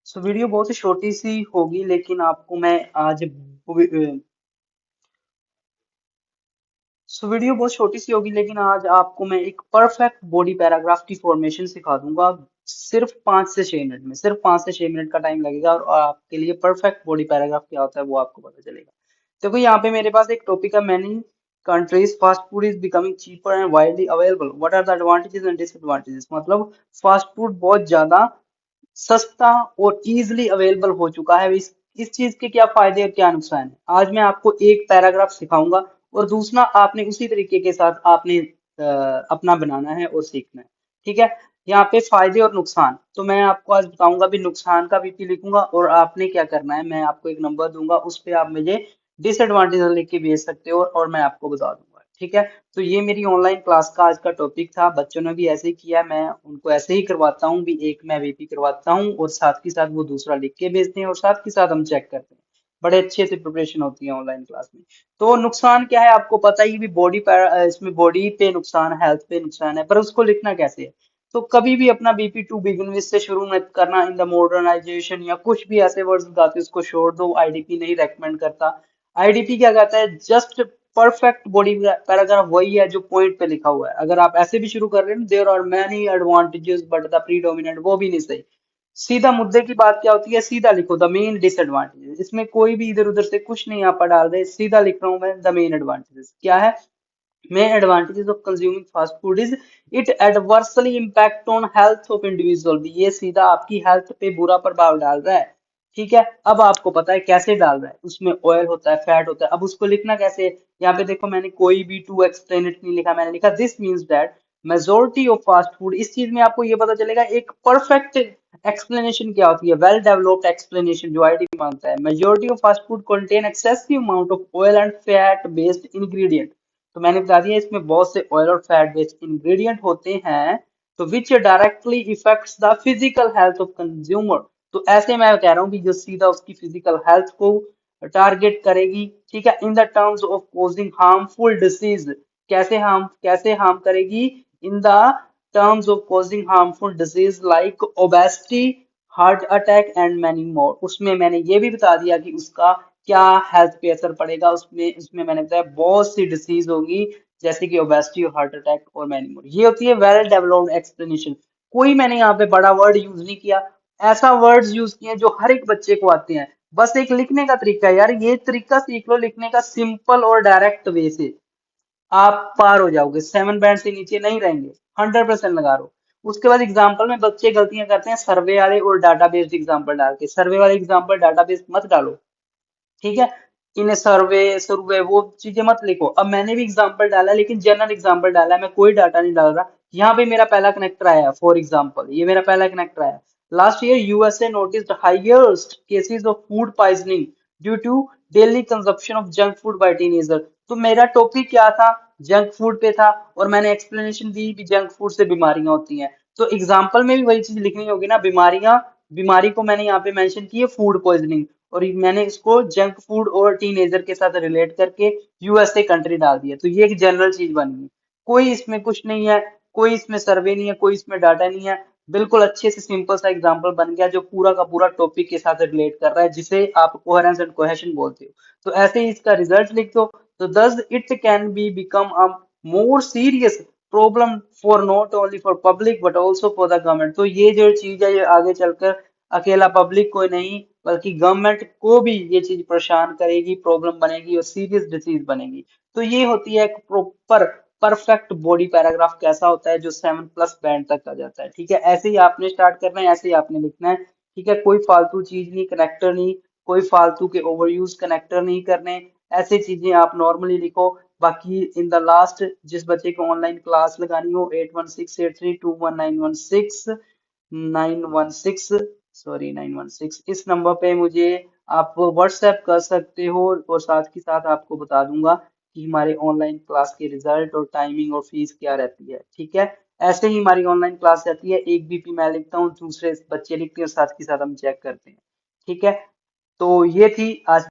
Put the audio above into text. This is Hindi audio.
वीडियो बहुत ही छोटी सी होगी, लेकिन आपको मैं आज वीडियो बहुत छोटी सी होगी, लेकिन आज आपको मैं एक परफेक्ट बॉडी पैराग्राफ की फॉर्मेशन सिखा दूंगा। सिर्फ 5 से 6 मिनट में, सिर्फ 5 से 6 मिनट का टाइम लगेगा और आपके लिए परफेक्ट बॉडी पैराग्राफ क्या होता है वो आपको पता चलेगा। देखो यहाँ पे मेरे पास एक टॉपिक है, many countries fast food is becoming cheaper and widely available, what are the advantages and disadvantages. मतलब फास्ट फूड बहुत ज्यादा सस्ता और इजीली अवेलेबल हो चुका है। इस चीज के क्या फायदे और क्या नुकसान है, आज मैं आपको एक पैराग्राफ सिखाऊंगा और दूसरा आपने उसी तरीके के साथ आपने अपना बनाना है और सीखना है। ठीक है। यहाँ पे फायदे और नुकसान तो मैं आपको आज बताऊंगा, भी नुकसान का बीपी लिखूंगा और आपने क्या करना है, मैं आपको एक नंबर दूंगा, उस पे आप मुझे डिसएडवांटेज लिख के भेज सकते हो और मैं आपको बता दूंगा। ठीक है। तो ये मेरी ऑनलाइन क्लास का आज का टॉपिक था, बच्चों ने भी ऐसे ही किया, मैं उनको ऐसे ही करवाता हूँ, भी एक मैं वीपी करवाता हूँ और साथ के साथ वो दूसरा लिख के भेजते हैं और साथ के साथ हम चेक करते हैं। बड़े अच्छे से प्रिपरेशन होती है ऑनलाइन क्लास में। तो नुकसान क्या है आपको पता ही, भी बॉडी इसमें बॉडी पे नुकसान, हेल्थ पे नुकसान है, पर उसको लिखना कैसे है। तो कभी भी अपना बीपी टू बिगिन विद से शुरू मत करना, इन द मॉडर्नाइजेशन या कुछ भी ऐसे वर्ड्स बताते हैं उसको छोड़ दो, आईडीपी नहीं रेकमेंड करता। आईडीपी क्या कहता है, जस्ट परफेक्ट बॉडी पैराग्राफ वही है जो पॉइंट पे लिखा हुआ है। अगर आप ऐसे भी शुरू कर रहे हैं, there are many advantages but the predominant, वो भी नहीं सही। सीधा मुद्दे की बात क्या होती है, सीधा लिखो द मेन डिसएडवांटेजेस, इसमें कोई भी इधर उधर से कुछ नहीं आप डाल रहे, सीधा लिख रहा हूं मैं, द मेन एडवांटेजेस क्या है। Main advantages of consuming fast food is it adversely impact on health of individual, भी ये सीधा आपकी हेल्थ पे बुरा प्रभाव डाल रहा है। ठीक है। अब आपको पता है कैसे डाल रहा है, उसमें ऑयल होता है, फैट होता है, अब उसको लिखना कैसे है। यहाँ पे देखो मैंने कोई भी टू एक्सप्लेन इट नहीं लिखा, मैंने लिखा this means that majority of fast food. इस चीज में आपको ये पता चलेगा एक परफेक्ट एक्सप्लेनेशन क्या होती है, वेल डेवलप्ड एक्सप्लेनेशन जो आईटी मांगता है। Majority of fast food contain excessive amount of oil and fat based ingredient, तो मैंने बता दिया इसमें बहुत से ऑयल और फैट बेस्ड इंग्रेडिएंट होते हैं, तो विच directly effects the physical health of consumer. तो ऐसे मैं कह रहा हूँ कि जो सीधा उसकी फिजिकल हेल्थ को टारगेट करेगी। ठीक है। In the terms of causing harmful disease, कैसे हार्म करेगी, in the terms of causing harmful disease like obesity, heart attack and many more. उसमें मैंने ये भी बता दिया कि उसका क्या हेल्थ पे असर पड़ेगा, उसमें उसमें मैंने बताया बहुत सी डिसीज होगी, जैसे कि ओबेसिटी और हार्ट अटैक और मैनी मोर। ये होती है वेल डेवलप्ड एक्सप्लेनेशन। कोई मैंने यहाँ पे बड़ा वर्ड यूज नहीं किया, ऐसा वर्ड्स यूज किए जो हर एक बच्चे को आते हैं। बस एक लिखने का तरीका है यार, ये तरीका सीख लो लिखने का, सिंपल और डायरेक्ट वे से आप पार हो जाओगे, 7 बैंड से नीचे नहीं रहेंगे, 100% लगा लो। उसके बाद एग्जाम्पल में बच्चे गलतियां करते हैं, सर्वे वाले और डाटा बेस्ड एग्जाम्पल डाल के, सर्वे वाले एग्जाम्पल डाटा बेस्ड मत डालो। ठीक है। इन्हें सर्वे सर्वे वो चीजें मत लिखो। अब मैंने भी एग्जांपल डाला है, लेकिन जनरल एग्जांपल डाला है, मैं कोई डाटा नहीं डाल रहा। यहाँ पे मेरा पहला कनेक्टर आया, फॉर एग्जांपल ये मेरा पहला कनेक्टर आया, last year USA noticed highest cases of food poisoning due to daily consumption of junk food by teenager. तो मेरा टॉपिक क्या था, जंक फूड पे था, और मैंने एक्सप्लेनेशन दी कि जंक फूड से बीमारियां होती हैं। तो एग्जाम्पल में भी वही चीज लिखनी होगी ना, बीमारियां, बीमारी को मैंने यहाँ पे मेंशन की है फूड पॉइजनिंग, और मैंने इसको जंक फूड और टीनेजर के साथ रिलेट करके यूएसए कंट्री डाल दिया, तो ये एक जनरल चीज बन गई। कोई इसमें कुछ नहीं है, कोई इसमें सर्वे नहीं है, कोई इसमें डाटा नहीं है, बिल्कुल अच्छे से सिंपल सा एग्जांपल बन गया जो पूरा का पूरा टॉपिक के साथ रिलेट कर रहा है, जिसे आप कोहेरेंस एंड कोहेशन बोलते हो। तो ऐसे ही इसका रिजल्ट लिख दो, तो thus it can be become a more serious problem for not only for public but also for the government. तो ये जो चीज है ये आगे चलकर अकेला पब्लिक को नहीं बल्कि गवर्नमेंट को भी ये चीज परेशान करेगी, प्रॉब्लम बनेगी और सीरियस डिसीज बनेगी। तो ये होती है एक प्रॉपर परफेक्ट बॉडी पैराग्राफ, कैसा होता है जो 7+ बैंड तक आ जाता है। ठीक है। ऐसे ही आपने स्टार्ट करना है, ऐसे ही आपने लिखना है। ठीक है। कोई फालतू चीज नहीं, कनेक्टर नहीं, कोई फालतू के ओवरयूज कनेक्टर नहीं करने, ऐसी चीजें आप नॉर्मली लिखो। बाकी इन द लास्ट जिस बच्चे को ऑनलाइन क्लास लगानी हो, 8168321916 सॉरी 916, इस नंबर पे मुझे आप व्हाट्सएप कर सकते हो, और साथ ही साथ आपको बता दूंगा कि हमारे ऑनलाइन क्लास के रिजल्ट और टाइमिंग और फीस क्या रहती है। ठीक है। ऐसे ही हमारी ऑनलाइन क्लास रहती है, एक बीपी मैं लिखता हूँ, दूसरे बच्चे लिखते हैं, और साथ ही साथ हम चेक करते हैं। ठीक है। तो ये थी आज